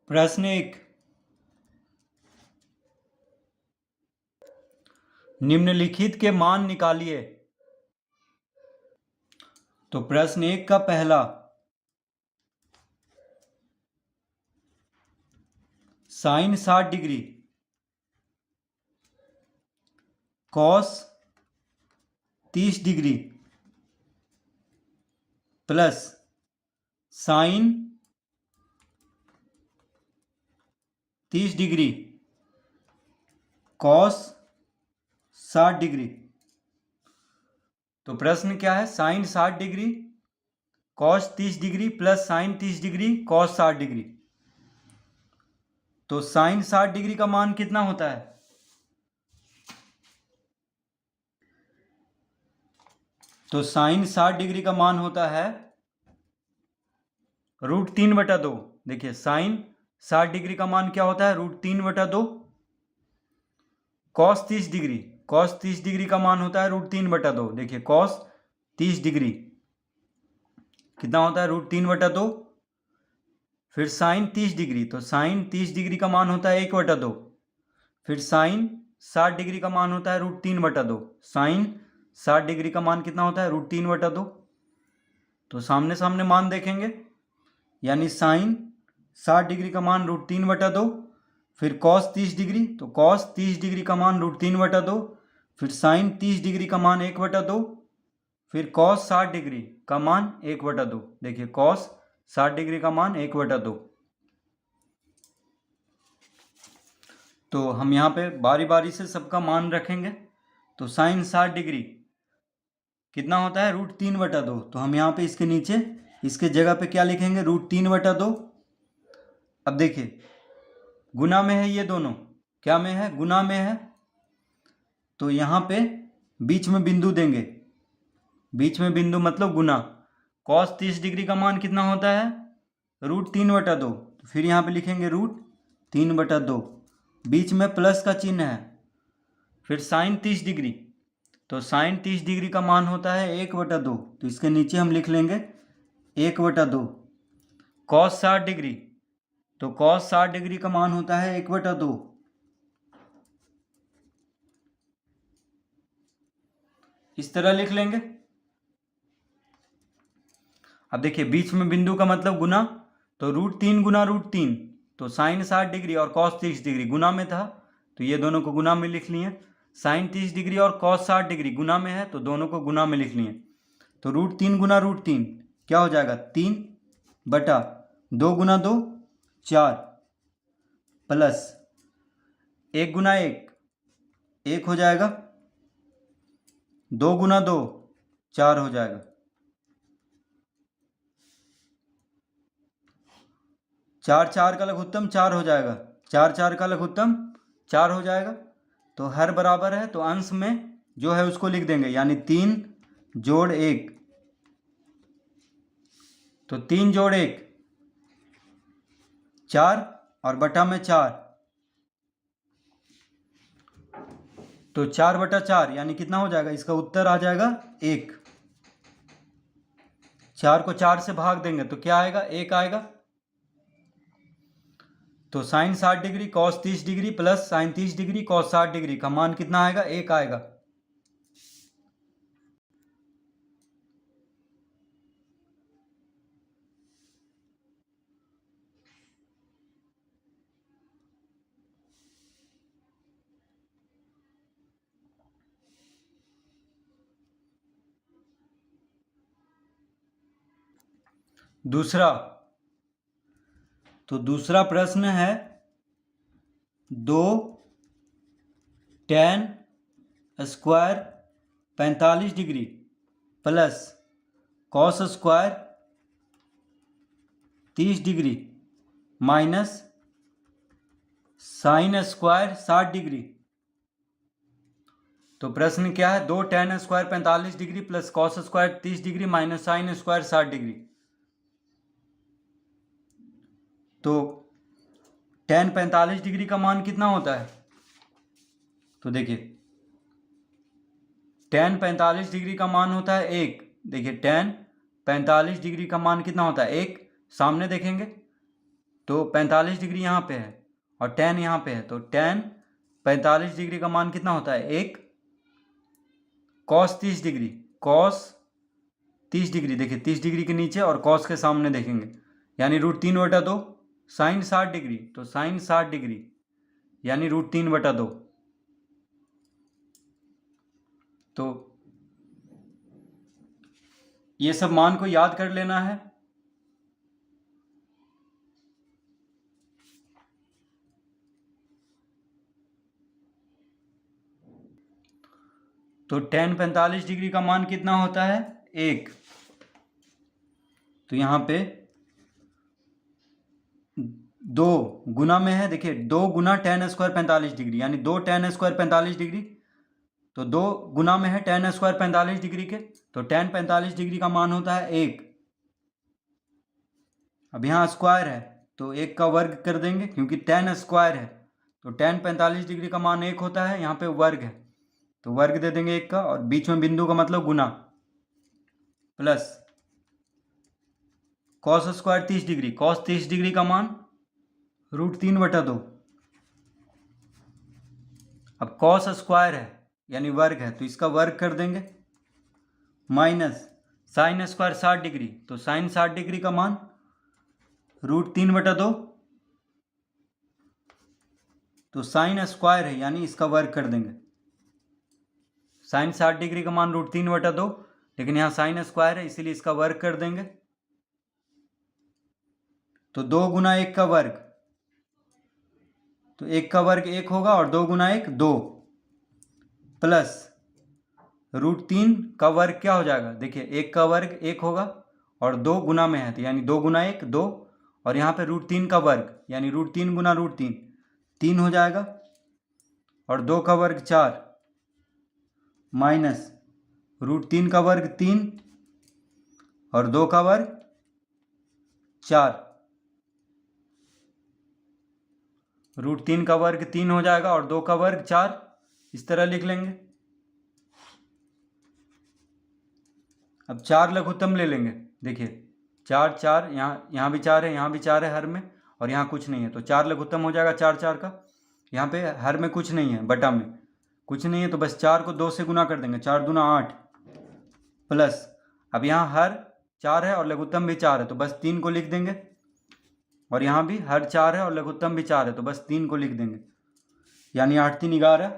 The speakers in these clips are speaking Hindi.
प्रश्न 1, निम्नलिखित के मान निकालिए। तो प्रश्न 1 का पहला, sine 60 degree, cos 30 degree plus sine 30 degree cos 60 degree. तो प्रश्न क्या है? Sine 60 degree cos 30 degree plus sine 30 degree cos 60 degree. तो साइन 60 डिग्री का मान कितना होता है? तो साइन 60 डिग्री का मान होता है √3/2। देखिए साइन 60 डिग्री का मान क्या होता है? √3/2। कॉस 30 डिग्री, कॉस 30 डिग्री का मान होता है √3/2। देखिए कॉस 30 डिग्री कितना होता है? √3/2। फिर साइन 30 डिग्री, तो साइन 30 डिग्री का मान होता है 1/2। फिर साइन 60 डिग्री का मान होता है √3/2। साइन 60 डिग्री का मान कितना होता है? √3/2। तो सामने सामने मान देखेंगे, यानी साइन 60 डिग्री का मान √3/2। फिर कॉस 30 डिग्री, तो कॉस 30 डिग्री का मान √3/2। फिर साइन 30 डिग्री का मान 1/2। फिर कॉस 60 डिग्री का मान 1/2। देखिए कॉस 60 डिग्री का मान 1/2। तो हम यहाँ पे बारी बारी से सबका मान रखेंगे। तो साइन 60 डिग्री कितना होता है? √3/2। तो हम यहाँ पे इसके नीचे इसके जगह पे क्या लिखेंगे? √3/2। अब देखिए गुना में है, ये दोनों क्या में है? गुना में है। तो यहाँ पे बीच में बिंदु देंगे, बीच में बिंदु मतलब गुना। कॉस 30 डिग्री का मान कितना होता है? √3/2। तो फिर यहाँ पे लिखेंगे √3/2, बीच में प्लस का चिन्ह है। फिर साइन 30 डिग्री, तो साइन 30 डिग्री का मान होता है 1/2। तो इसके नीचे हम लिख लेंगे 1/2। कॉस 60 डिग्री, तो कॉस 60 डिग्री का मान होता है 1/2। इस तरह लिख लेंगे। अब देखिए बीच में बिंदु का मतलब गुना, तो √3 गुना √3, तो साइन 60 डिग्री और कॉस 30 डिग्री गुना में था, तो ये दोनों को गुना में लिख लिए। साइन 30 डिग्री और कॉस 60 डिग्री गुना में है, तो दोनों को गुना में लिख लिए। तो √3 गुना √3 क्या हो जाएगा? 3/2 गुना 2 4 प्लस 1 गुना 1 1 हो जाएगा, 2 गुना 2 4 हो जाएगा। 4 4 का लघुत्तम 4 हो जाएगा, 4 4 का लघुत्तम 4 हो जाएगा। तो हर बराबर है, तो अंश में जो है उसको लिख देंगे, यानी 3 जोड़ 1। तो 3 जोड़ 1 4 और बटा में 4, तो 4/4 यानी कितना हो जाएगा? इसका उत्तर आ जाएगा 1। 4 को 4 से भाग देंगे तो क्या आएगा? 1 आएगा। तो sine 60 degree cos 30 degree plus sine 30 degree cos 60 degree का मान कितना आएगा? 1 आएगा। दूसरा, तो दूसरा प्रश्न है 2 tan square 45 degree plus cos square 30 degree minus sine square 60 degree. तो प्रश्न क्या है? 2 tan square 45 degree plus cos square 30 degree minus sine square 60 degree. तो tan 45 डिग्री का मान कितना होता है? तो देखिए tan 45 डिग्री का मान होता है 1। देखिए tan 45 डिग्री का मान कितना होता है? 1। सामने देखेंगे तो 45 डिग्री यहाँ पे है और tan यहाँ पे है, तो tan 45 डिग्री का मान कितना होता है? 1 cos 30 डिग्री, cos 30 डिग्री, देखिए 30 डिग्री के नीचे और cos के सामने देखेंगे, यानी √3/2 sin 60 डिग्री, तो sin 60 डिग्री यानी √3/2। तो ये सब मान को याद कर लेना है। तो tan 45 डिग्री का मान कितना होता है? 1। तो यहाँ पे 2 गुना में है, देखिए 2 गुना tan स्क्वायर 45 डिग्री, यानी 2 tan स्क्वायर 45 डिग्री, तो 2 गुना में है tan स्क्वायर 45 डिग्री के, तो tan 45 डिग्री का मान होता है 1। अब यहाँ स्क्वायर है तो 1 का वर्ग कर देंगे, क्योंकि tan स्क्वायर है तो tan 45 डिग्री का मान 1 होता है, यहाँ पे वर्ग है तो वर्ग दे देंगे 1 का, और बीच में बिंदु का मतलब गुना, plus cos square 30 degree, cos 30 degree का मान √3/2। अब cos स्क्वायर है यानी वर्ग है तो इसका वर्ग कर देंगे, माइनस sin स्क्वायर 60 डिग्री, तो sin 60 डिग्री का मान √3/2, तो sin स्क्वायर है यानी इसका वर्ग कर देंगे, sin 60 डिग्री का मान √3/2, लेकिन यहाँ sin स्क्वायर है इसीलिए इसका वर्ग कर देंगे, तो 2 गुना 1 का वर्ग, तो 1 का वर्ग 1 होगा और 2 गुना 1 2, प्लस √3 का वर्ग क्या हो जाएगा? देखिए 1 का वर्ग 1 होगा और 2 गुना में है तो यानी 2 गुना 1 2, और यहाँ पे √3 का वर्ग यानी √3 गुना √3 3 हो जाएगा, और 2 का वर्ग 4, माइनस √3 का वर्ग 3 और 2 का वर्ग 4, √3 का वर्ग 3 हो जाएगा और 2 का वर्ग 4, इस तरह लिख लेंगे। अब 4 लघुत्तम ले लेंगे, देखिए 4 4, यहाँ भी 4 है, यहाँ भी 4 है हर में, और यहाँ कुछ नहीं है, तो 4 लघुत्तम हो जाएगा 4 4 का। यहाँ पे हर में कुछ नहीं है, बटा में कुछ नहीं है, तो बस 4 को 2 से गुना कर देंगे, 4 दूना 8, प्लस अब यहाँ हर 4 है और लघुत्तम भी 4 है तो बस 3 को लिख देंगे, और यहाँ भी हर 4 है और लघुत्तम भी 4 है तो बस 3 को लिख देंगे, यानी 8 3 11।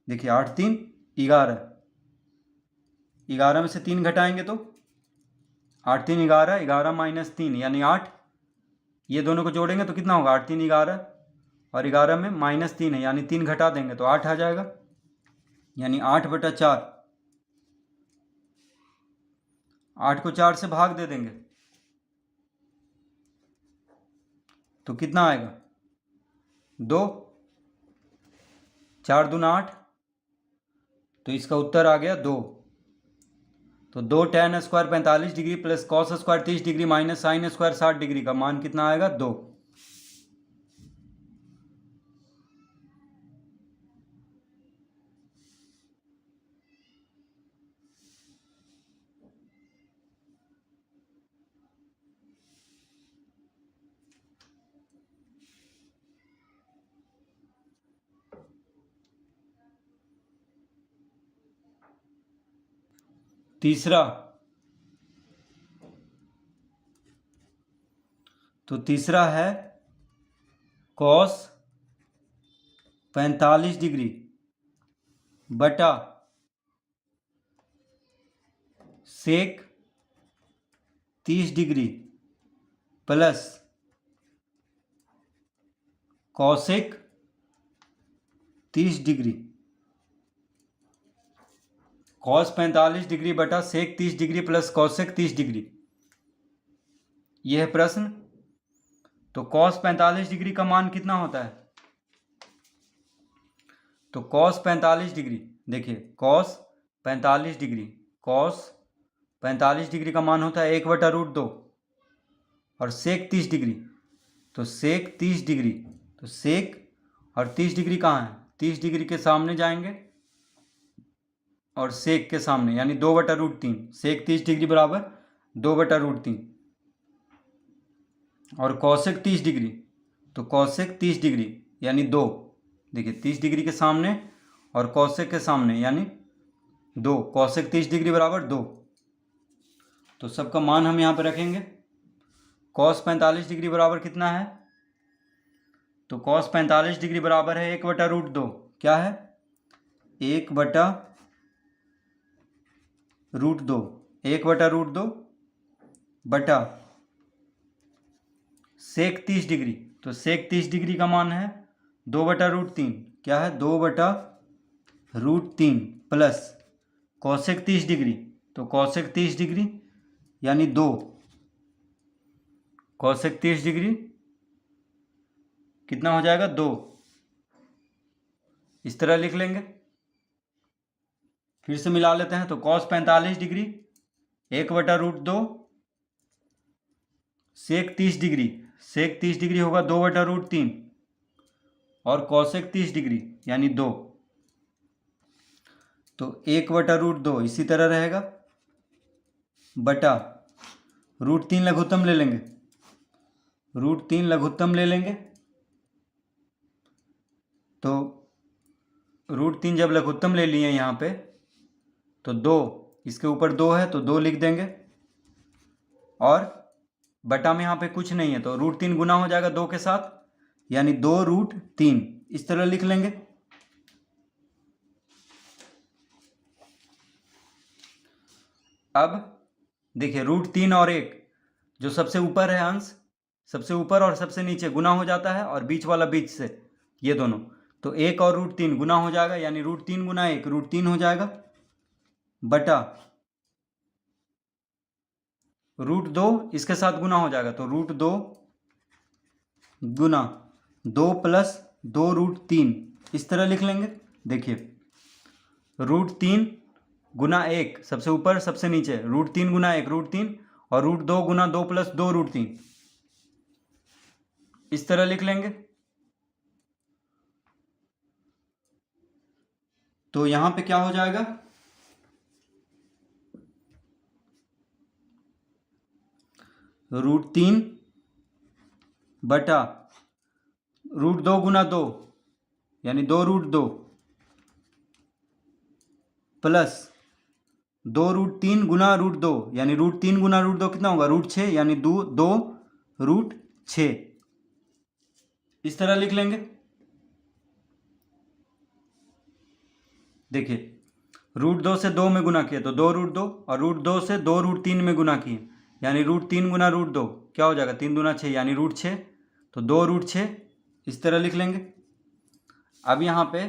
देखिए 8 3 11, 11 में से 3 घटाएंगे तो 8 3 11, 11 माइनस 3 यानी 8, ये दोनों को जोड़ेंगे तो कितना होगा? 8 3 11, और 11 में माइनस 3 है यानी 3 घटा देंगे तो 8 आ जाएगा, यानी 8/4। 8 को 4 से भाग दे देंगे तो कितना आएगा? 2, 4 दूना 8, तो इसका उत्तर आ गया 2। तो 2 tan square 45 degree plus cos square 30 degree minus sin square 60 degree का मान कितना आएगा? 2। तीसरा, तो तीसरा है cos 45 डिग्री बटा sec 30 degree plus cosec 30 degree. cos 45 degree बटा sec 30 degree plus cosec 30 degree, यह है प्रश्न। तो cos 45 डिग्री का मान कितना होता है? तो cos 45 डिग्री, देखिए cos 45 डिग्री, cos 45 डिग्री का मान होता है 1/√2, और sec 30 डिग्री, तो sec 30 डिग्री, तो sec और 30 डिग्री कहाँ है? 30 डिग्री के सामने जाएंगे और sec के सामने, यानी 2/√3, sec 30 डिग्री बराबर 2/√3, और कॉसेक 30 डिग्री, तो कॉसेक 30 डिग्री यानी 2। देखिए 30 डिग्री के सामने और कॉसेक के सामने यानी 2, कॉसेक 30 डिग्री बराबर 2। तो सबका मान हम यहाँ पे रखेंगे। कॉस 45 डिग्री बराबर कितना है? तो कॉस 45 डिग्री बराबर है 1/√2। क्या है? 1/√2, 1/√2 बटा सेक 30 डिग्री। तो सेक 30 डिग्री का मान है 2/√3। क्या है? 2/√3 प्लस कॉसेक 30 डिग्री, तो कॉसेक 30 डिग्री यानी 2, कॉसेक 30 डिग्री कितना हो जाएगा? 2। इस तरह लिख लेंगे। फिर से मिला लेते हैं। तो कॉस 45 डिग्री 1/√2 सेक 30 डिग्री, सेक 30 डिग्री होगा 2/√3 और कॉसेक 30 डिग्री यानी 2। तो 1/√2 इसी तरह रहेगा बटा √3 लघुत्तम ले लेंगे, √3 लघुत्तम ले लेंगे। तो √3 जब लघुत्तम ले लिए यहाँ पे तो 2, इसके ऊपर 2 है तो 2 लिख देंगे और बटा में यहाँ पे कुछ नहीं है तो √3 गुना हो जाएगा 2 के साथ यानी 2√3। इस तरह लिख लेंगे। अब देखिए √3 और 1 जो सबसे ऊपर है अंश, सबसे ऊपर और सबसे नीचे गुना हो जाता है और बीच वाला बीच से, ये दोनों। तो 1 और √3 गुना हो जाएगा यानी √3 गुना 1 √3 हो जाएगा बटा √2 इसके साथ गुना हो जाएगा तो √2 गुना 2 + 2√3 इस तरह लिख लेंगे। देखिए √3 गुना 1 सबसे ऊपर सबसे नीचे, √3 गुना 1 √3 और √2 गुना 2 + 2√3 इस तरह लिख लेंगे। तो यहां पे क्या हो जाएगा? √3 बटा √2 गुना 2 यानी 2√2 प्लस 2√3 गुना √2 यानी √3 गुना √2 कितना होगा? √6 यानी 2√6 इस तरह लिख लेंगे। देखिए √2 से 2 में गुना किए तो 2√2 और √2 से 2√3 में गुना किए यानी √3 गुना √2 क्या हो जाएगा? 3 दूना 6 यानी √6, तो 2√6 इस तरह लिख लेंगे। अब यहाँ पे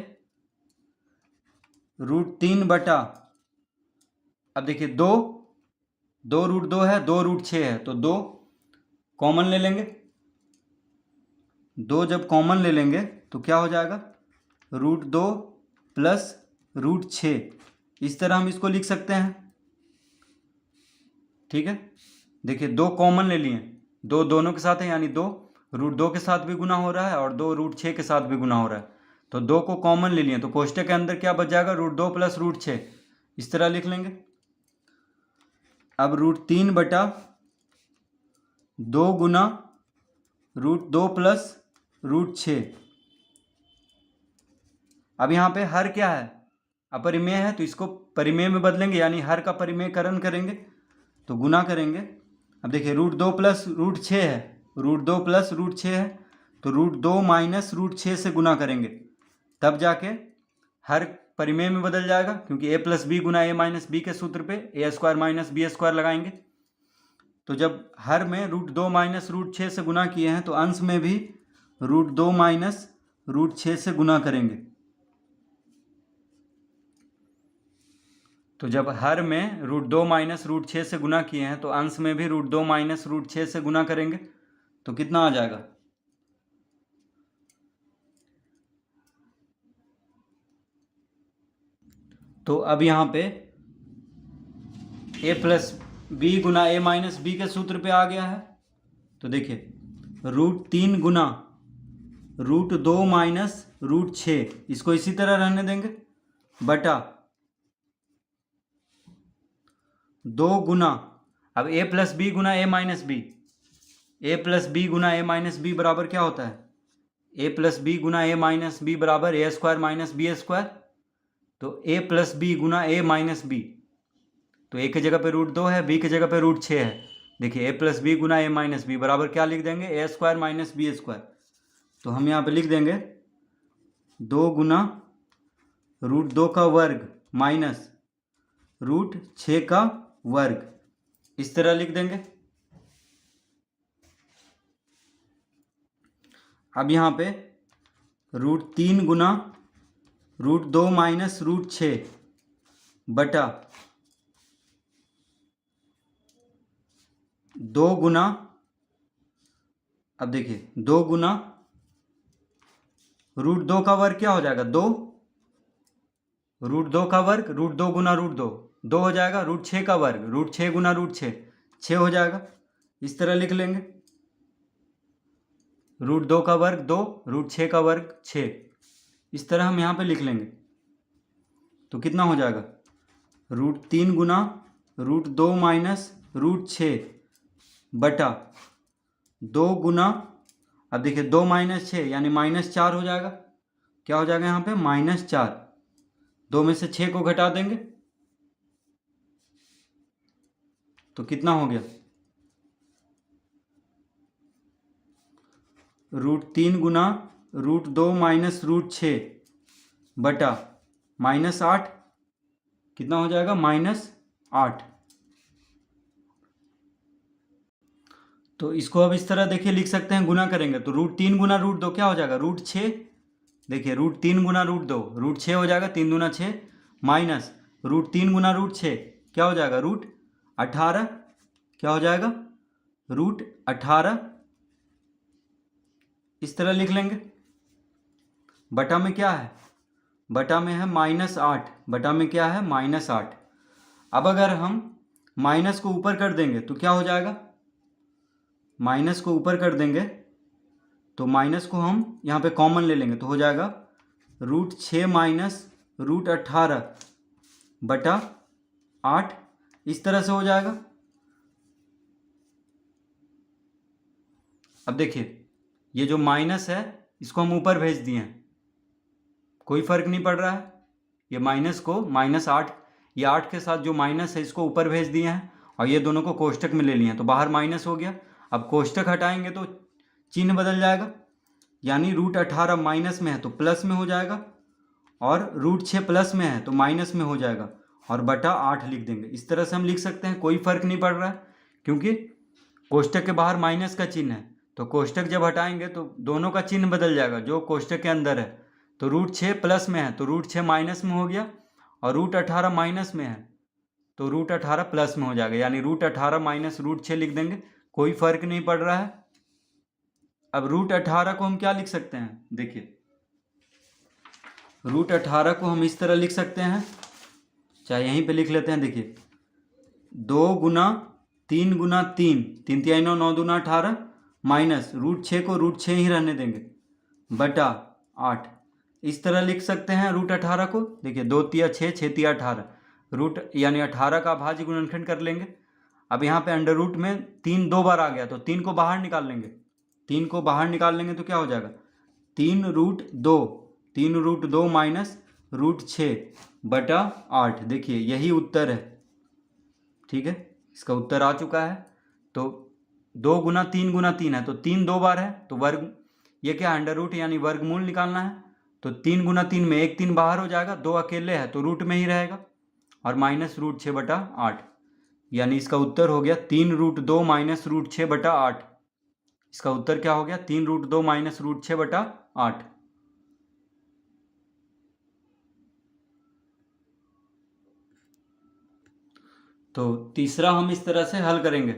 √3 बटा, अब देखिए 2 है 2√6 है तो 2 कॉमन ले लेंगे। 2 जब कॉमन ले लेंगे तो क्या हो जाएगा? √2 प्लस √6 इस तरह हम इसको लिख सकते हैं। ठीक है, देखिए 2 कॉमन ले लिए, 2 दोनों के साथ है यानी 2 √2 के साथ भी गुना हो रहा है और 2 √6 के साथ भी गुना हो रहा है। तो 2 को कॉमन ले लिए तो कोष्टक के अंदर क्या बच जाएगा? √2 प्लस √6 इस तरह लिख लेंगे। अब √3 बटा 2 गुना √2 प्लस √6। अब यहाँ पे हर क्या है? अपरिमेय है तो इसको परिमेय में बदलेंगे यानी हर का परिमेयकरण करेंगे तो गुना करेंगे। अब देखिए √2 प्लस √6 है, √2 प्लस √6 है तो √2 माइनस √6 से गुना करेंगे तब जाके हर परिमेय में बदल जाएगा, क्योंकि a + b गुना a - b के सूत्र पे a² - b² लगाएंगे। तो जब हर में √2 माइनस √6 से गुना किए हैं तो अंश में भी √2 माइनस √6 से गुना करेंगे। तो जब हर में √2 माइनस √6 से गुना किए हैं तो अंश में भी √2 माइनस √6 से गुना करेंगे तो कितना आ जाएगा? तो अब यहाँ पे a + b गुना a - b के सूत्र पे आ गया है। तो देखिए √3 गुना √2 माइनस √6 इसको इसी तरह रहने देंगे बटा 2 गुना, अब a + b गुना a - b A plus B गुना ए माइनस बी बराबर क्या होता है? ए प्लस बी गुना ए माइनस बी बराबर A square minus B square. तो ए प्लस बी गुना ए माइनस बी, तो ए की जगह पे √2 है, बी की जगह पे √6 है। देखिए ए प्लस बी गुना ए माइनस बी बराबर क्या लिख देंगे? ए स्क्वायर माइनस बी स्क्वायर। तो हम यहाँ पे लिख देंगे 2 गुना √2 का वर्ग माइनस √6 का वर्ग, इस तरह लिख देंगे। अब यहाँ पे √3 गुना √2 माइनस √6 बटा 2 गुना, अब देखिए 2 गुना √2 का वर्ग क्या हो जाएगा? 2, √2 का वर्ग √2 गुना √2 2 हो जाएगा, √6 का वर्ग √6 गुना √6 6 हो जाएगा। इस तरह लिख लेंगे, √2 का वर्ग 2, √6 का वर्ग 6, इस तरह हम यहाँ पे लिख लेंगे। तो कितना हो जाएगा? √3 गुना √2 माइनस √6 बटा 2 गुना, अब देखिए 2 माइनस 6 यानी -4 हो जाएगा। क्या हो जाएगा यहाँ पे? -4। 2 में से 6 को घटा देंगे तो कितना हो गया? √3 गुना √2 माइनस √6 बटा -8, कितना हो जाएगा? -8। तो इसको अब इस तरह देखिए लिख सकते हैं, गुना करेंगे तो √3 गुना √2 क्या हो जाएगा? √6। देखिए √3 गुना √2 √6 हो जाएगा, 3 दूना 6, माइनस √3 गुना √6 क्या हो जाएगा? √18। क्या हो जाएगा? √18, इस तरह लिख लेंगे। बटा में क्या है? बटा में है -8, बटा में क्या है? -8। अब अगर हम माइनस को ऊपर कर देंगे तो क्या हो जाएगा? माइनस को ऊपर कर देंगे तो माइनस को हम यहाँ पे कॉमन ले लेंगे तो हो जाएगा √6 माइनस √18 बटा 8, इस तरह से हो जाएगा। अब देखिए ये जो माइनस है इसको हम ऊपर भेज दिए हैं, कोई फर्क नहीं पड़ रहा है। ये माइनस को -8, ये 8 के साथ जो माइनस है इसको ऊपर भेज दिए हैं और ये दोनों को कोष्टक में ले लिए हैं, तो बाहर माइनस हो गया। अब कोष्टक हटाएंगे तो चिन्ह बदल जाएगा, यानी √18 माइनस में है तो प्लस में हो जाएगा और √6 प्लस में है तो माइनस में हो जाएगा और बटा 8 लिख देंगे। इस तरह से हम लिख सकते हैं, कोई फर्क नहीं पड़ रहा है क्योंकि कोष्टक के बाहर माइनस का चिन्ह है, तो कोष्टक जब हटाएंगे तो दोनों का चिन्ह बदल जाएगा जो कोष्टक के अंदर है। तो √6 प्लस में है तो √6 माइनस में हो गया और √18 माइनस में है तो √18 प्लस में हो जाएगा, यानी √18 माइनस √6 लिख देंगे, कोई फर्क नहीं पड़ रहा है। अब √18 को हम क्या लिख सकते हैं? देखिए √18 को हम इस तरह लिख सकते हैं, चाहे यहीं पे लिख लेते हैं। देखिए 2 गुना 3 गुना 3, 3 3 9 9 दूना 18 माइनस √6 को √6 ही रहने देंगे बटा 8, इस तरह लिख सकते हैं √18 को। देखिए 2 तिया 6, 6 तिया 18, रूट यानी 18 का भाज्य गुणनखंड कर लेंगे। अब यहाँ पे अंडर रूट में 3 2 बार आ गया तो 3 को बाहर निकाल लेंगे, 3 को बाहर निकाल लेंगे तो क्या हो जाएगा? 3√2, 3√2 माइनस √6 बटा 8। देखिए यही उत्तर है, ठीक है, इसका उत्तर आ चुका है। तो 2 गुना 3 गुना 3 है तो 3 2 बार है तो वर्ग, ये क्या अंडर रूट यानी वर्गमूल निकालना है। तो 3 गुना 3 में 1 3 बाहर हो जाएगा, 2 अकेले है तो रूट में ही रहेगा और माइनस √6 बटा 8, यानी इसका उत्तर हो गया 3√2 माइनस √6 बटा 8। इसका उत्तर क्या हो गया? 3√2 माइनस √6 बटा 8। तो तीसरा हम इस तरह से हल करेंगे।